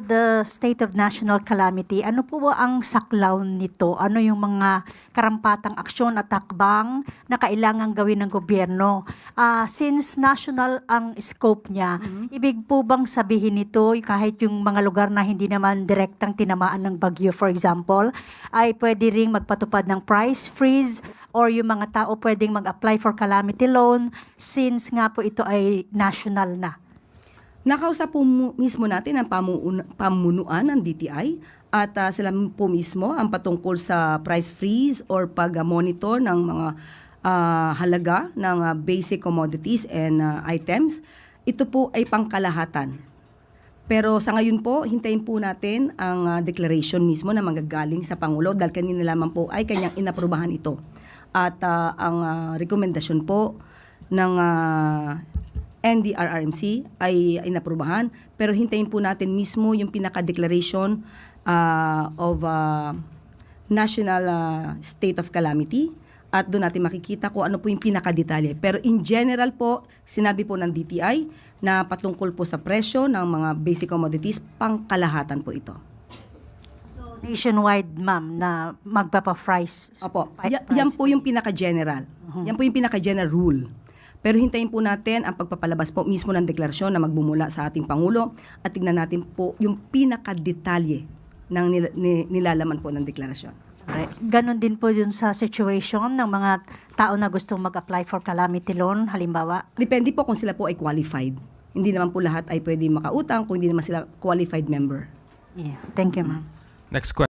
the state of national calamity, ano po ba ang saklaw nito? Ano yung mga karampatang aksyon at takbang na kailangan gawin ng gobyerno? Since national ang scope niya, ibig po bang sabihin nito kahit yung mga lugar na hindi naman direktang tinamaan ng bagyo, for example, ay pwede ring magpatupad ng price freeze or yung mga tao pwedeng mag-apply for calamity loan since nga po ito ay national na? Nakausap po mismo natin ang pamunuan ng DTI at sila po mismo ang patungkol sa price freeze or pag-monitor ng mga halaga ng basic commodities and items. Ito po ay pangkalahatan. Pero sa ngayon po, hintayin po natin ang declaration mismo na manggagaling sa Pangulo dahil kanina lamang po ay kanyang inaprubahan ito. At ang rekomendasyon po ng NDRRMC ay inaprubahan, pero hintayin po natin mismo yung pinaka-declaration of national state of calamity at doon natin makikita kung ano po yung pinaka-detalye. Pero in general po, sinabi po ng DTI na patungkol po sa presyo ng mga basic commodities, pangkalahatan po ito. So, nationwide, ma'am, na magpapa-price? Opo, yan po yung pinaka-general. Yan po yung pinaka-general rule. Pero hintayin po natin ang pagpapalabas po mismo ng deklarasyon na magbumula sa ating Pangulo at tignan natin po yung pinaka-detalye ng nilalaman po ng deklarasyon. Right. Ganon din po yun sa situation ng mga tao na gustong mag-apply for calamity loan, halimbawa? Depende po kung sila po ay qualified. Hindi naman po lahat ay pwede makautang kung hindi naman sila qualified member. Yeah. Thank you, ma'am. Next question.